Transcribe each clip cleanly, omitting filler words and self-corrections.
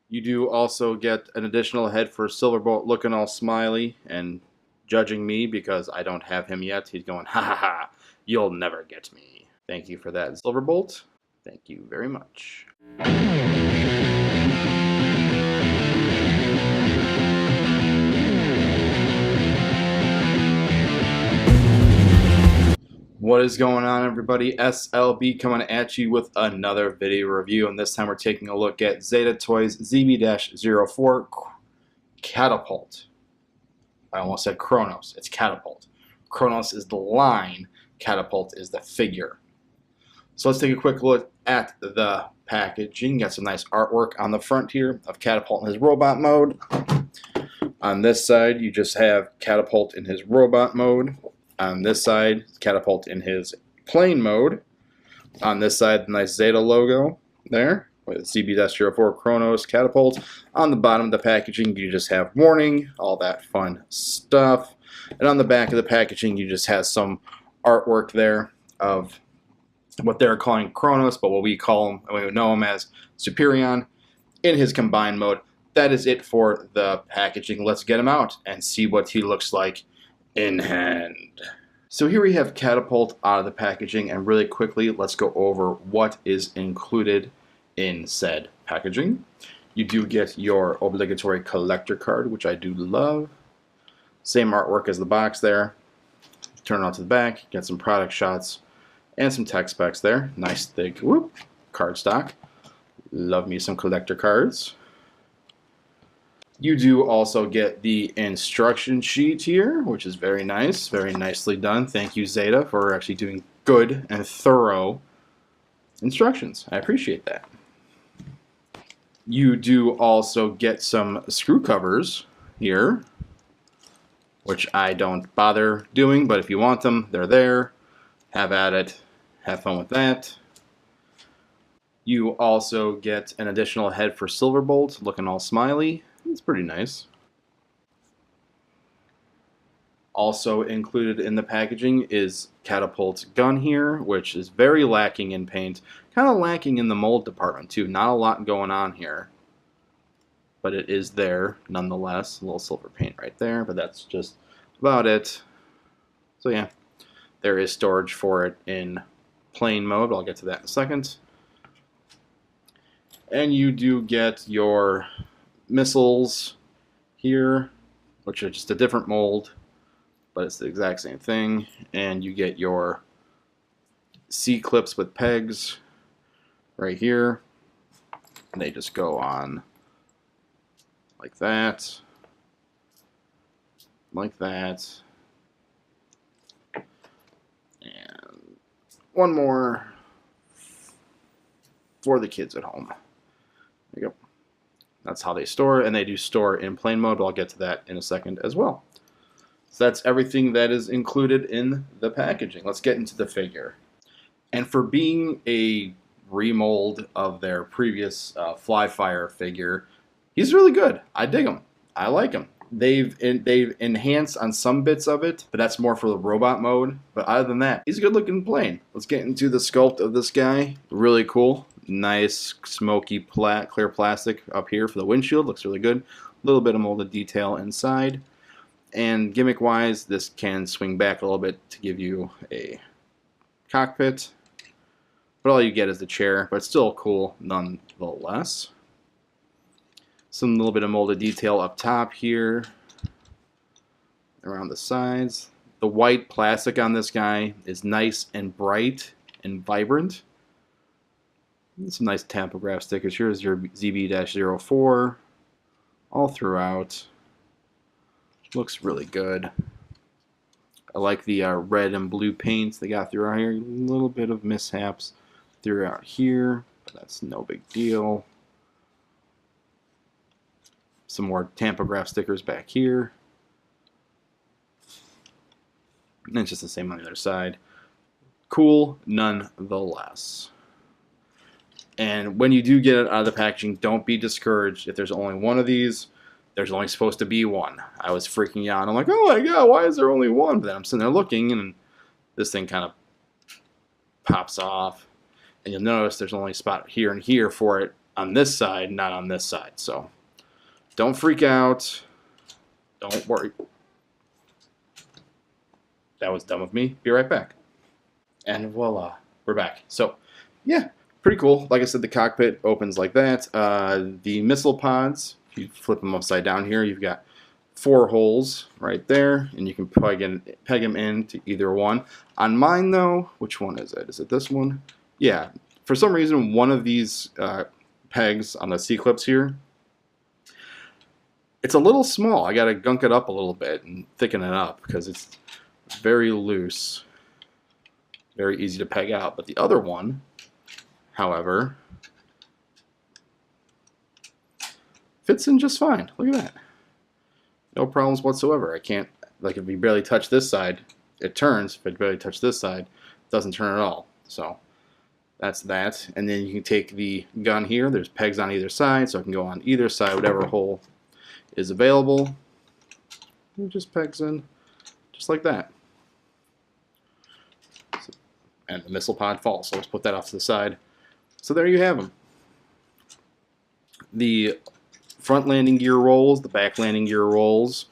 You do also get an additional head for Silverbolt, looking all smiley and judging me because I don't have him yet. He's going, ha ha ha, you'll never get me. Thank you for that, Silverbolt. Thank you very much. What is going on, everybody? S.L.B coming at you with another video review, and this time we're taking a look at Zeta Toys ZB-04 Catapult. I almost said Kronos. It's Catapult. Kronos is the line, Catapult is the figure. So let's take a quick look at the packaging. Got some nice artwork on the front here of Catapult in his robot mode. On this side, you just have Catapult in his robot mode. On this side, Catapult in his plane mode. On this side, the nice Zeta logo there with ZB-04 Kronos Catapult. On the bottom of the packaging, you just have warning, all that fun stuff. And on the back of the packaging, you just have some artwork there of what they're calling Kronos, but what we call him, and we know him as Superion in his combined mode. That is it for the packaging. Let's get him out and see what he looks like in hand. So here we have Catapult out of the packaging, and really quickly let's go over what is included in said packaging. You do get your obligatory collector card, which I do love. Same artwork as the box there. Turn it on to the back, get some product shots and some tech specs there. Nice thick card stock. Love me some collector cards. You do also get the instruction sheet here, which is very nice, very nicely done. Thank you, Zeta, for actually doing good and thorough instructions. I appreciate that. You do also get some screw covers here, which I don't bother doing, but if you want them, they're there. Have at it. Have fun with that. You also get an additional head for Silverbolt, looking all smiley. It's pretty nice. Also included in the packaging is Catapult's gun here, which is very lacking in paint. Kind of lacking in the mold department too. Not a lot going on here. But it is there nonetheless. A little silver paint right there, but that's just about it. So yeah, there is storage for it in plane mode. I'll get to that in a second. And you do get your missiles here, which are just a different mold, but it's the exact same thing. And you get your C-clips with pegs right here, and they just go on like that, like that, and one more for the kids at home. There you go. That's how they store, and they do store in plane mode, but I'll get to that in a second as well. So that's everything that is included in the packaging. Let's get into the figure. And for being a remold of their previous Flyfire figure, he's really good. I dig him. I like him. They've enhanced on some bits of it, but that's more for the robot mode. But other than that, he's a good looking plane. Let's get into the sculpt of this guy. Really cool. Nice smoky clear plastic up here for the windshield. Looks really good. A little bit of molded detail inside. And gimmick wise, this can swing back a little bit to give you a cockpit. But all you get is the chair, but it's still cool nonetheless. Some little bit of molded detail up top here, around the sides. The white plastic on this guy is nice and bright and vibrant. And some nice tampograph stickers. Here's your ZB-04 all throughout. Looks really good. I like the red and blue paints they got throughout here. A little bit of mishaps throughout here, but that's no big deal. Some more tampograph stickers back here. And it's just the same on the other side. Cool nonetheless. And when you do get it out of the packaging, don't be discouraged if there's only one of these. There's only supposed to be one. I was freaking out. I'm like, oh my god, why is there only one? But then I'm sitting there looking, and this thing kind of pops off. And you'll notice there's only a spot here and here for it on this side, not on this side. So don't freak out. Don't worry. That was dumb of me. Be right back. And voila, we're back. So yeah, pretty cool. Like I said, the cockpit opens like that. The missile pods, if you flip them upside down here, you've got 4 holes right there, and you can peg them into either one. On mine though, which one is it? Is it this one? Yeah. For some reason, one of these pegs on the C-clips here, it's a little small. I got to gunk it up a little bit and thicken it up because it's very loose. Very easy to peg out. But the other one, however, fits in just fine. Look at that. No problems whatsoever. I can't, like if you barely touch this side, it turns. If I barely touch this side, it doesn't turn at all. So that's that. And then you can take the gun here. There's pegs on either side, so I can go on either side, whatever hole is available. It just pegs in just like that. And the missile pod falls, so let's put that off to the side. So there you have them. The front landing gear rolls, the back landing gear rolls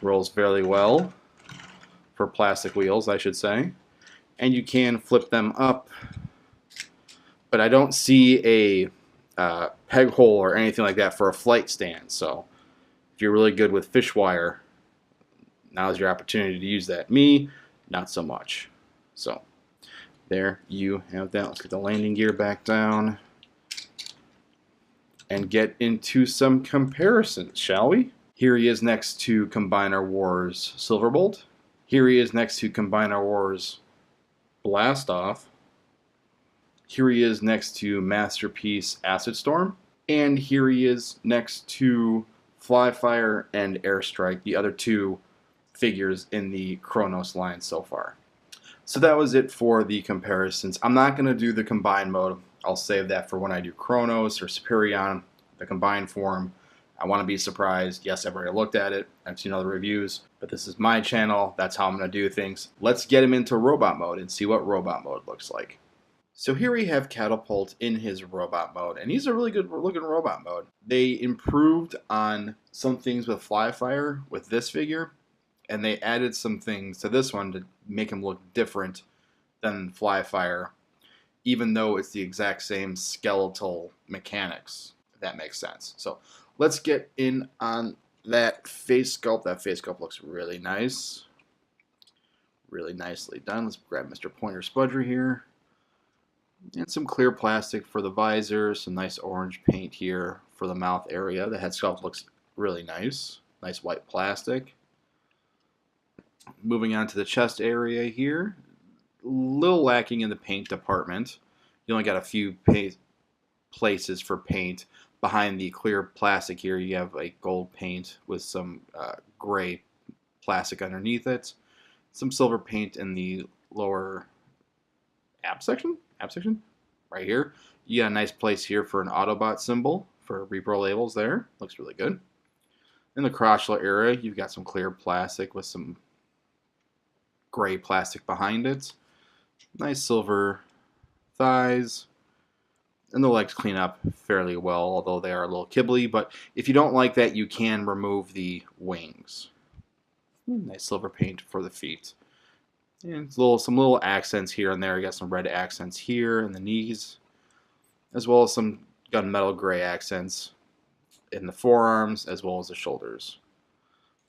fairly well for plastic wheels, I should say. And you can flip them up, but I don't see a peg hole or anything like that for a flight stand. So if you're really good with fish wire, now's your opportunity to use that. Me, not so much. So there you have that. Let's get the landing gear back down and get into some comparisons, shall we? Here he is next to Combiner Wars Silverbolt. Here he is next to Combiner Wars Blastoff. Here he is next to Masterpiece Acid Storm. And here he is next to Flyfire and Airstrike, the other 2 figures in the Kronos line so far. So that was it for the comparisons. I'm not going to do the combined mode. I'll save that for when I do Kronos or Superion, the combined form. I want to be surprised. Yes, I've already looked at it. I've seen other reviews, but this is my channel. That's how I'm going to do things. Let's get him into robot mode and see what robot mode looks like. So here we have Catapult in his robot mode, and he's a really good looking robot mode. They improved on some things with Flyfire with this figure, and they added some things to this one to make him look different than Flyfire, even though it's the exact same skeletal mechanics, if that makes sense. So let's get in on that face sculpt. That face sculpt looks really nice. Really nicely done. Let's grab Mr. Pointer Spudger here. And some clear plastic for the visor. Some nice orange paint here for the mouth area. The head sculpt looks really nice. Nice white plastic. Moving on to the chest area here. A little lacking in the paint department. You only got a few places for paint. Behind the clear plastic here, you have a gold paint with some gray plastic underneath it. Some silver paint in the lower ab section, right here. You got a nice place here for an Autobot symbol for repro labels there. Looks really good. In the crotchlet area, you've got some clear plastic with some gray plastic behind it. Nice silver thighs. And the legs clean up fairly well, although they are a little kibbly. But if you don't like that, you can remove the wings. Nice silver paint for the feet. And some little accents here and there. You got some red accents here in the knees, as well as some gunmetal gray accents in the forearms, as well as the shoulders.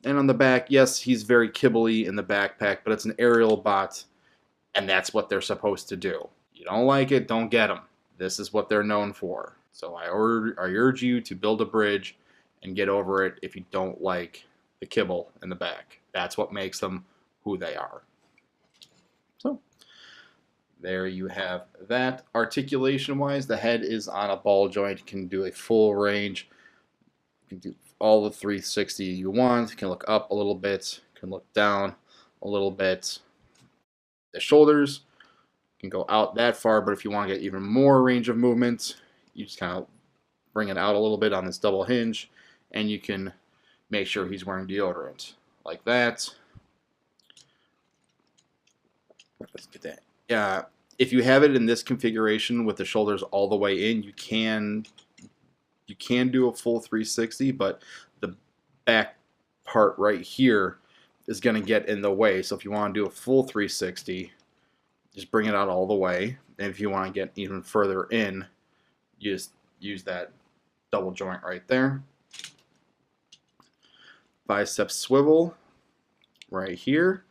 And on the back, yes, he's very kibbly in the backpack, but it's an aerial bot, and that's what they're supposed to do. You don't like it, don't get them. This is what they're known for. So I urge you to build a bridge and get over it if you don't like the kibble in the back. That's what makes them who they are. So there you have that. Articulation-wise, the head is on a ball joint. You can do a full range. You can do all the 360 you want. You can look up a little bit. You can look down a little bit. The shoulders can go out that far, but if you want to get even more range of movement, you just kind of bring it out a little bit on this double hinge, and you can make sure he's wearing deodorant like that. Let's get that. Yeah, if you have it in this configuration with the shoulders all the way in, you can do a full 360, but the back part right here is going to get in the way. So if you want to do a full 360, just bring it out all the way. And if you want to get even further in, you just use that double joint right there. Bicep swivel right here.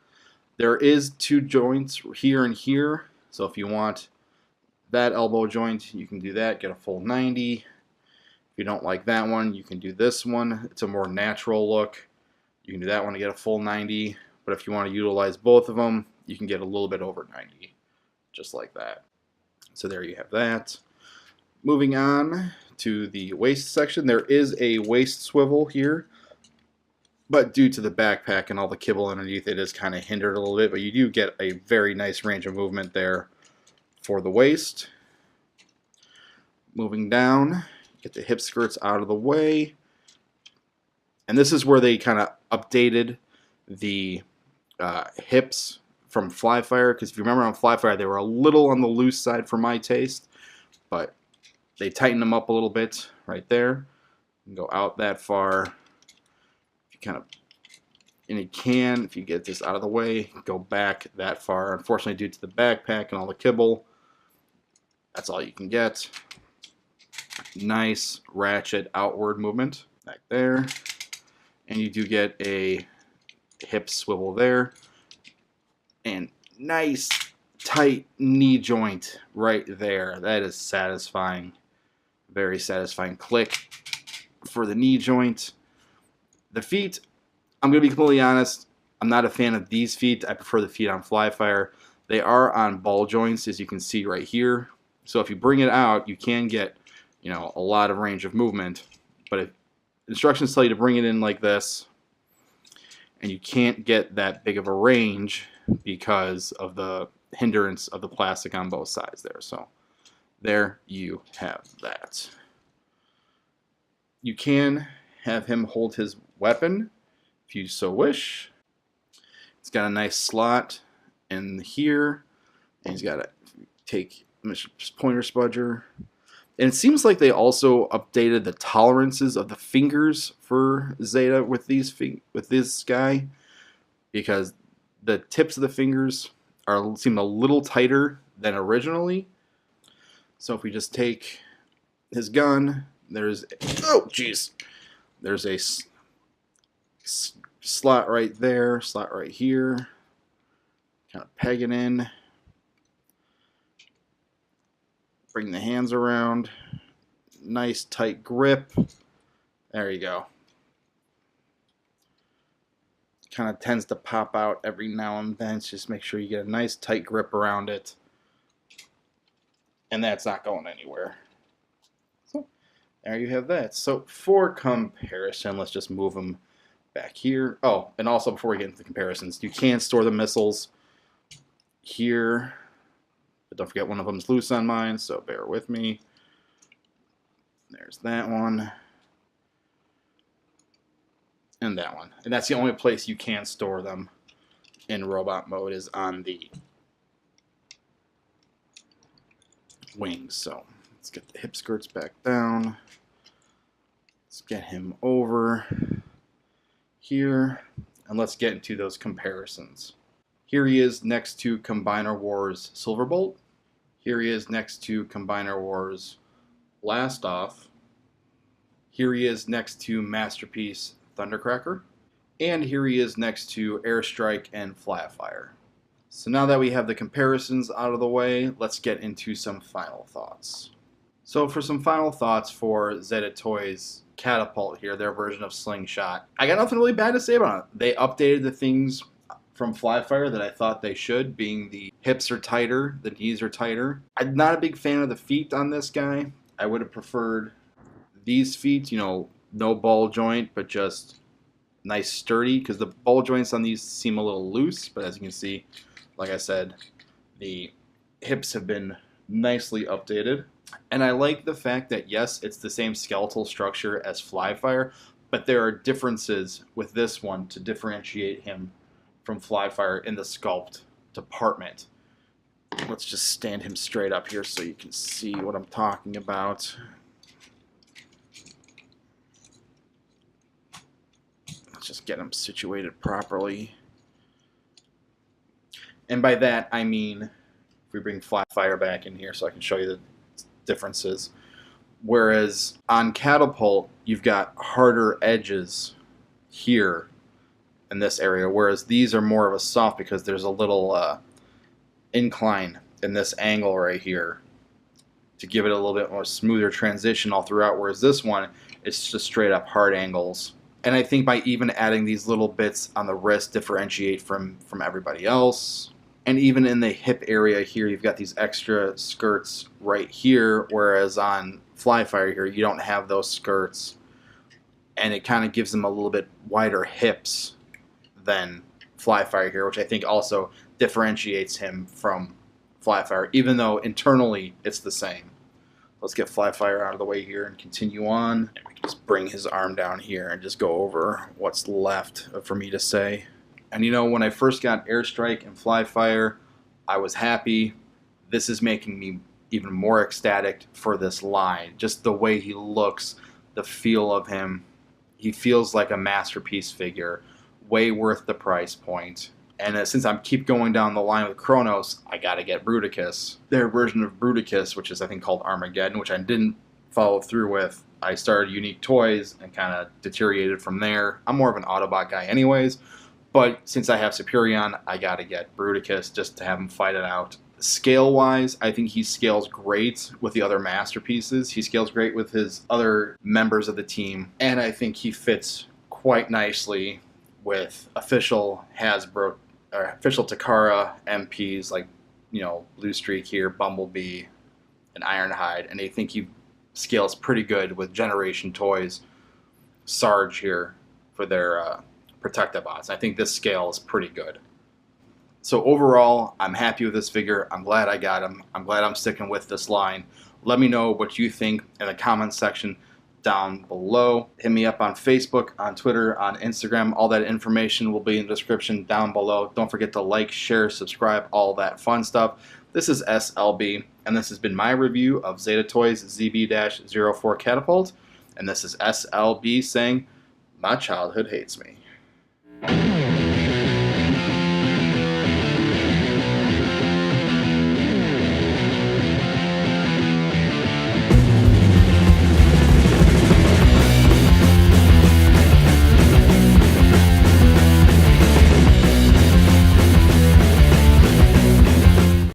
There is 2 joints here and here. So if you want that elbow joint, you can do that, get a full 90. If you don't like that one, you can do this one. It's a more natural look. You can do that one to get a full 90. But if you want to utilize both of them, you can get a little bit over 90, just like that. So there you have that. Moving on to the waist section, there is a waist swivel here, but due to the backpack and all the kibble underneath, it is kind of hindered a little bit, but you do get a very nice range of movement there for the waist. Moving down, get the hip skirts out of the way. And this is where they kind of updated the hips from Flyfire, because if you remember on Flyfire, they were a little on the loose side for my taste, but they tightened them up a little bit right there. You can go out that far. You kind of, and you can, if you get this out of the way, go back that far. Unfortunately, due to the backpack and all the kibble, that's all you can get. Nice ratchet outward movement back there. And you do get a hip swivel there. And nice tight knee joint right there. That is satisfying. Very satisfying click for the knee joint. The feet, I'm going to be completely honest, I'm not a fan of these feet. I prefer the feet on Flyfire. They are on ball joints, as you can see right here. So if you bring it out, you can get, you know, a lot of range of movement. But if instructions tell you to bring it in like this, and you can't get that big of a range because of the hindrance of the plastic on both sides there. So there you have that. You can have him hold his weapon if you so wish. It's got a nice slot in here, and he's got to take pointer spudger. And it seems like they also updated the tolerances of the fingers for Zeta with this guy, because the tips of the fingers seem a little tighter than originally. So if we just take his gun, there's a slot right there, slot right here. Kind of peg it in. Bring the hands around. Nice tight grip. There you go. Kind of tends to pop out every now and then. Just make sure you get a nice tight grip around it. And that's not going anywhere. So there you have that. So for comparison, let's just move them back here. Oh, and also before we get into the comparisons, you can store the missiles here. But don't forget, one of them's loose on mine, so bear with me. There's that one. And that one. And that's the only place you can store them in robot mode, is on the wings. So let's get the hip skirts back down. Let's get him over here. And let's get into those comparisons. Here he is next to Combiner Wars Silverbolt. Here he is next to Combiner Wars Blastoff. Here he is next to Masterpiece Thundercracker. And here he is next to Airstrike and Flyfire. So now that we have the comparisons out of the way, let's get into some final thoughts. So for some final thoughts for Zeta Toys Catapult here, their version of Slingshot, I got nothing really bad to say about it. They updated the things from Flyfire that I thought they should, being the hips are tighter, the knees are tighter. I'm not a big fan of the feet on this guy. I would have preferred these feet, you know, no ball joint, but just nice sturdy, because the ball joints on these seem a little loose, but as you can see, like I said, the hips have been nicely updated. And I like the fact that, yes, it's the same skeletal structure as Flyfire, but there are differences with this one to differentiate him from Flyfire in the sculpt department. Let's just stand him straight up here so you can see what I'm talking about. Let's just get him situated properly. And by that, I mean, if we bring Flatfire back in here so I can show you the differences. Whereas on Catapult, you've got harder edges here in this area, whereas these are more of a soft because there's a little incline in this angle right here to give it a little bit more smoother transition all throughout, whereas this one, it's just straight up hard angles. And I think by even adding these little bits on the wrist differentiate from everybody else. And even in the hip area here, you've got these extra skirts right here, whereas on Flyfire here, you don't have those skirts. And it kind of gives them a little bit wider hips than Flyfire here, which I think also differentiates him from Flyfire, even though internally it's the same. Let's get Flyfire out of the way here and continue on. And we can just bring his arm down here and just go over what's left for me to say. And you know, when I first got Airstrike and Flyfire, I was happy. This is making me even more ecstatic for this line. Just the way he looks, the feel of him. He feels like a masterpiece figure, way worth the price point. And since I keep going down the line with Kronos, I gotta get Bruticus. Their version of Bruticus, which is I think called Armageddon, which I didn't follow through with. I started Unique Toys and kind of deteriorated from there. I'm more of an Autobot guy anyways. But since I have Superion, I gotta get Bruticus just to have him fight it out. Scale-wise, I think he scales great with the other masterpieces. He scales great with his other members of the team. And I think he fits quite nicely with official Hasbro, or official Takara MPs like, you know, Blue Streak here, Bumblebee, and Ironhide. And I think he scales pretty good with Generation Toys, Sarge here for their Protectobots. I think this scale is pretty good. So overall, I'm happy with this figure. I'm glad I got him. I'm glad I'm sticking with this line. Let me know what you think in the comments section down below. Hit me up on Facebook, on Twitter, on Instagram. All that information will be in the description down below. Don't forget to like, share, subscribe, all that fun stuff. This is S.L.B, and this has been my review of Zeta Toys ZB-04 Catapult. And this is S.L.B saying, my childhood hates me.